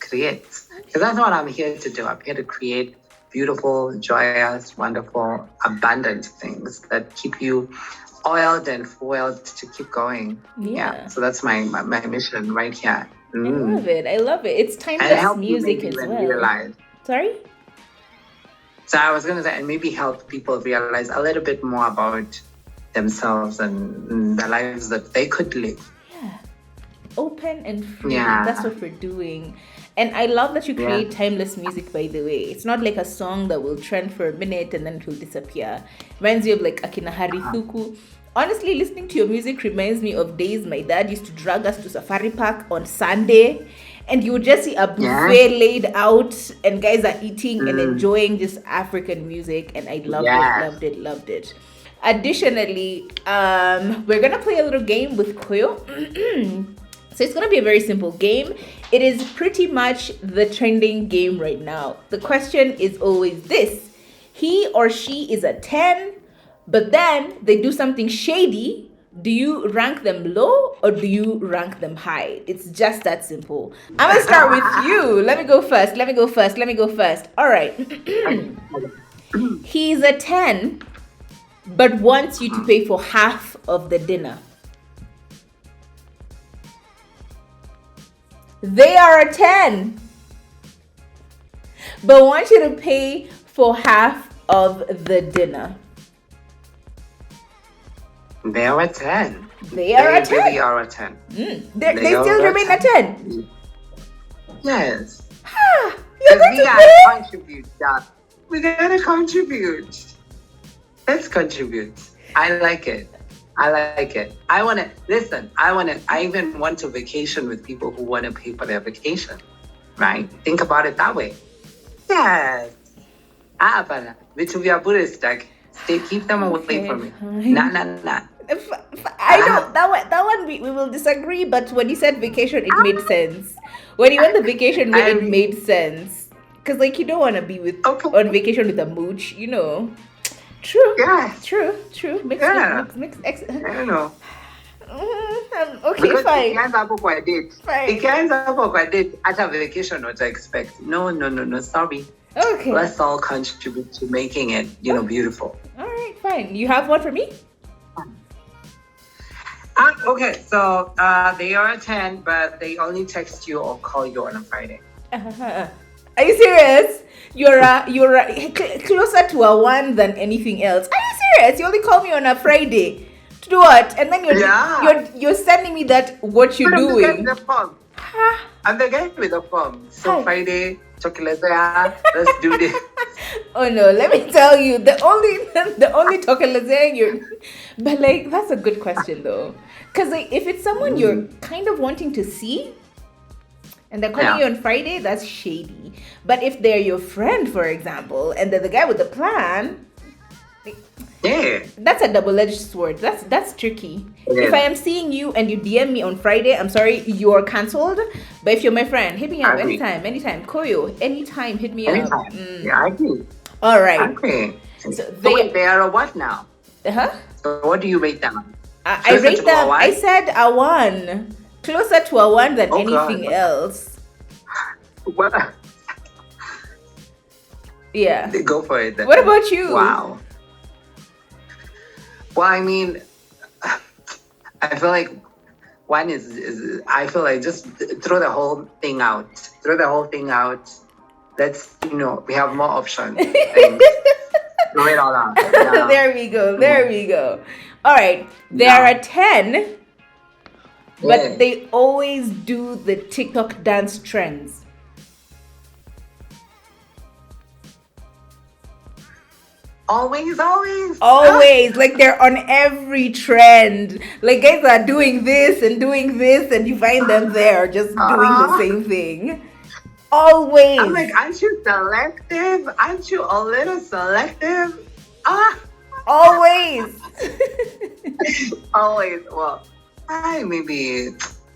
Creates. Because that's what I'm here to do. I'm here to create beautiful, joyous, wonderful, abundant things that keep you oiled and foiled to keep going. Yeah. So that's my mission right here. I love it. I love it. It's And timeless help you music maybe as even well. realize. Sorry? So I was gonna say, and maybe help people realize a little bit more about themselves and the lives that they could live. Yeah. Open and free. Yeah. That's what we're doing. And I love that you create timeless music, by the way. It's not like a song that will trend for a minute and then it will disappear. Reminds you of like Akina Harithuku. Honestly, listening to your music reminds me of days my dad used to drag us to Safari Park on Sunday. And you would just see a buffet laid out and guys are eating and enjoying just African music. And I loved it. Additionally, we're going to play a little game with Kuiyu. So it's going to be a very simple game. It is pretty much the trending game right now. The question is always this. He or she is a 10, but then they do something shady. Do you rank them low or do you rank them high? It's just that simple. I'm going to start with you. Let me go first. All right. He's a 10, but wants you to pay for half of the dinner. They are a 10, but want you to pay for half of the dinner. They are a 10. They are a 10. They really are a 10. They still remain a 10. Yes. You're going we to gotta pay? contribute, yeah. We gotta contribute. Let's contribute. I like it. I even want to vacation with people who want to pay for their vacation. Right? Think about it that way. Yes. But we are Buddhist, like, keep them away from me. Nah. I know that one we will disagree, but when you said vacation, it made sense. When you went the vacation, it made sense. Because like you don't want to be on vacation with a mooch, you know. True. Yeah. True. Mix. I don't know. Okay, Because fine. It can't happen for a date. It can't happen for a date at a vacation, what I expect. No, sorry. Okay. Let's all contribute to making it, beautiful. All right, fine. You have one for me? Okay, so they are a 10, but they only text you or call you on a Friday. Are you serious? You're closer to a 1 than anything else. Are you serious? You only call me on a Friday. To do what? And then you're sending me that what you're doing. The form. I'm the guy with the form. So Hi. Friday, chocolate, let's do this. Oh no, let me tell you, the only tokelezeng you're, but like that's a good question though, because like if it's someone you're kind of wanting to see, and they're calling you on Friday, that's shady. But if they're your friend, for example, and they're the guy with the plan, that's a double-edged sword. That's tricky. Yeah. If I am seeing you and you DM me on Friday, I'm sorry, you're cancelled. But if you're my friend, hit me up anytime. Kuiyu, anytime, hit me up. Yeah, I agree. All right. Okay. So they are a what now? Uh-huh. So what do you rate them? I rate them. I said a 1, closer to a 1 than anything else. Well, yeah. Go for it then. What about you? Wow. Well, I mean, I feel like one is I feel like just throw the whole thing out. Let's, we have more options. Throw it all out. Yeah. There we go. All right. They are a 10, but they always do the TikTok dance trends. Always. Like they're on every trend. Like guys are doing this, and you find them there just doing the same thing. Always. I'm like, aren't you selective? Aren't you a little selective? Always. Always. Well, maybe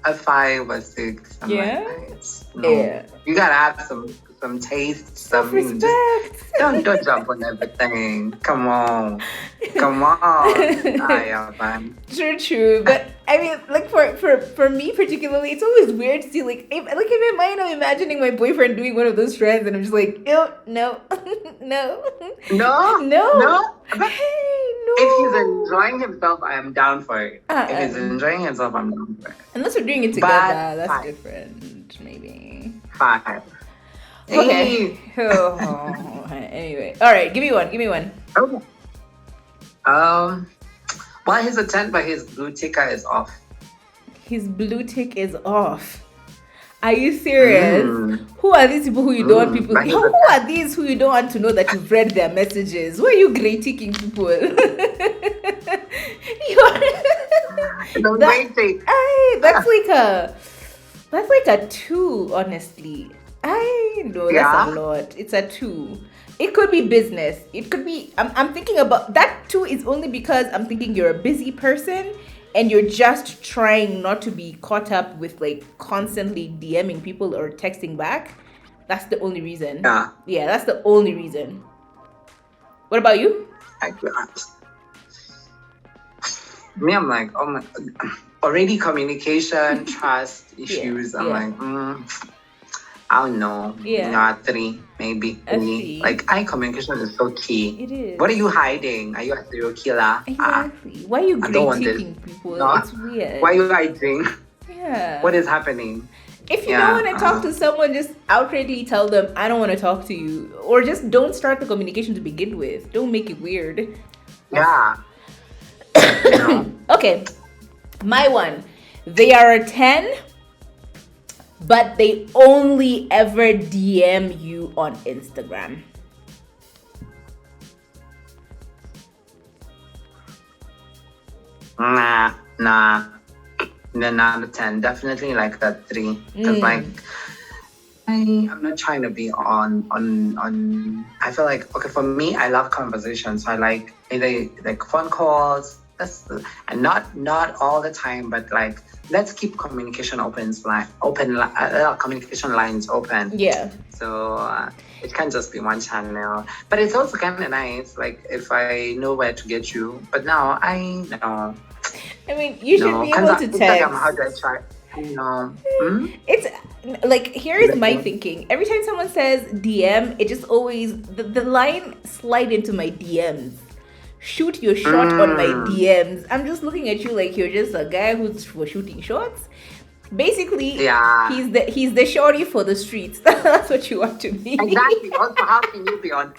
a 5 or 6. Yeah. Yeah. You gotta have some taste, Self-respect. Don't jump on everything. Come on. True. But I mean, like for me particularly, it's always weird to see like in my mind I'm imagining my boyfriend doing one of those trends, and I'm just like, ew, no. No. Hey, If he's enjoying himself, I am down for it. If he's enjoying himself, I'm down for it. Unless we're doing it together, But that's 5. different, maybe. 5. Okay. Hey. Anyway, all right. Give me one. Okay. Well, he's a 10, but his blue ticker is off. His blue tick is off. Are you serious? Who are these people who you don't want people? But he's a Who are these who you don't want to know that you've read their messages? Who are you grey ticking people? You are- The That- rating. Ay, that's like a 2, honestly. I know Yeah. that's a lot. It's a 2. It could be business. It could be. I'm thinking about that 2 is only because I'm thinking you're a busy person and you're just trying not to be caught up with like constantly DMing people or texting back. That's the only reason. Yeah. That's the only reason. What about you? Me, I'm like, oh my, already communication, trust issues. I'm yeah. like, I don't know. Yeah. 3, maybe. A 3. Like, communication is so key. It is. What are you hiding? Are you a serial killer? Exactly. Why are you I don't want grey this. ticking people? No. It's weird. Why are you hiding? Yeah. What is happening? If you Yeah, don't want to talk to someone, just outrightly tell them, I don't want to talk to you. Or just don't start the communication to begin with. Don't make it weird. Yeah. Okay. My one. They are a 10, but they only ever DM you on Instagram. Nah. They're not a 10. Definitely like a 3. Because like, I'm not trying to be on. I feel like, okay, for me, I love conversations. So I like either like phone calls. And not all the time, but like, let's keep communication communication lines open. Yeah. So it can't just be one channel. But it's also kind of nice, like if I know where to get you. But now I know. I mean, you should be able to text. How do I try? It's like, here is my thinking. Every time someone says DM, it just always the line slide into my DMs. Shoot your shot on my DMs. I'm just looking at you like you're just a guy who's for shooting shots. Basically, Yeah. he's the shorty for the streets. That's what you want to be. Exactly. Also, how can you be on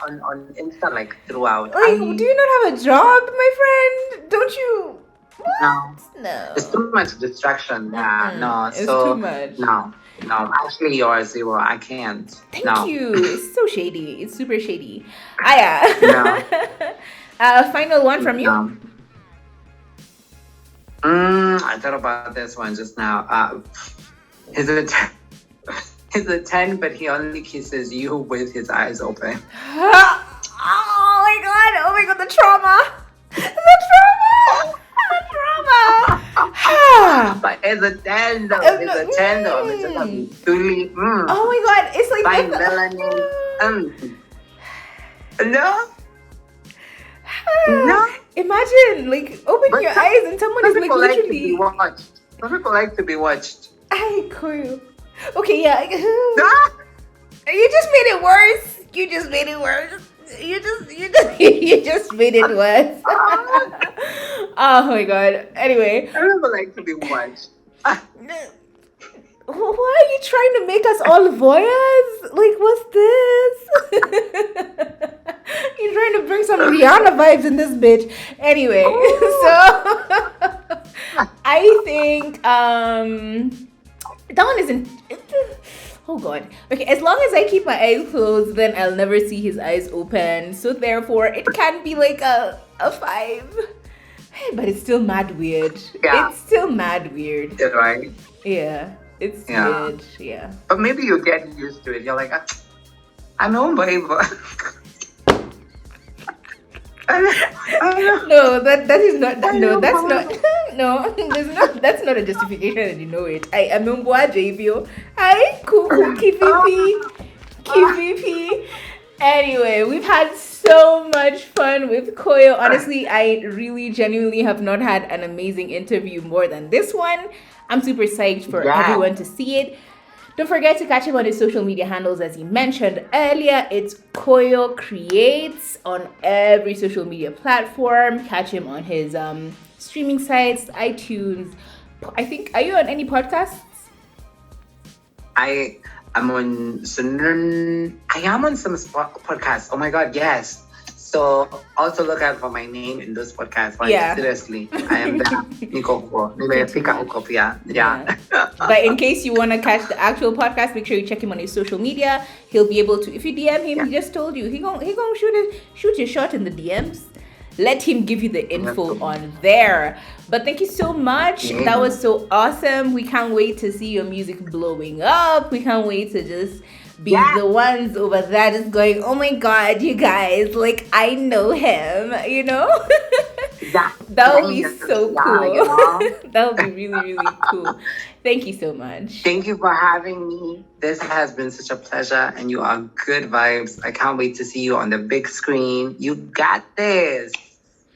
Insta like throughout? Like, do you not have a job, my friend? Don't you? No. No. It's too much distraction. Yeah, no. It's so, too much. No. Actually, you're 0. I can't. Thank no. you. It's so shady. It's super shady. Aya. No. Final one from you. No. I thought about this one just now. He's a 10. He's a 10, but he only kisses you with his eyes open. Oh my god, the trauma. But it's a 10 though. It's a 10 though. It's just really. Oh my god, it's like Fine melanin. No. No. Imagine, like, open But your some- eyes and someone is Some like people like to literally. be watched. Some people like to be watched. Ay, Kuiyu. Okay, yeah. Ah! You just made it worse. You just made it worse. You just made it worse. Oh my god. Anyway, Some people like to be watched. why are you trying to make us all voyeurs? Like, what's this? You're trying to bring some Rihanna vibes in this bitch. Anyway, so I think that one isn't. Oh god. Okay, as long as I keep my eyes closed, then I'll never see his eyes open. So therefore, it can be like a 5. But it's still mad weird. Yeah. It's still mad weird. Right? Yeah. It's Yeah. weird. Yeah. But maybe you get used to it. You're like, I'm home, babe. No, that is not. No, that's not. No, there's not. That's not a justification, and you know it. I am JVO. I KVP. Anyway, we've had so much fun with Kuiyu. Honestly, I really genuinely have not had an amazing interview more than this one. I'm super psyched for everyone to see it. Don't forget to catch him on his social media handles as he mentioned earlier. It's Kuiyu Creates on every social media platform. Catch him on his streaming sites, iTunes. I think, are you on any podcasts? I am on some podcasts. Oh my god, yes. So also look out for my name in those podcasts. Like, Yeah. seriously, I am there. Yeah. But in case you want to catch the actual podcast, make sure you check him on his social media. He'll be able to. If you DM him, he just told you he gonna shoot your shot in the DMs. Let him give you the info on there. But thank you so much. Yeah. That was so awesome. We can't wait to see your music blowing up. We can't wait to just be the ones over there just going, oh my god, you guys, like I know him, you know? That would be so cool. You know? That would be really, really cool. Thank you so much. Thank you for having me. This has been such a pleasure, and you are good vibes. I can't wait to see you on the big screen. You got this.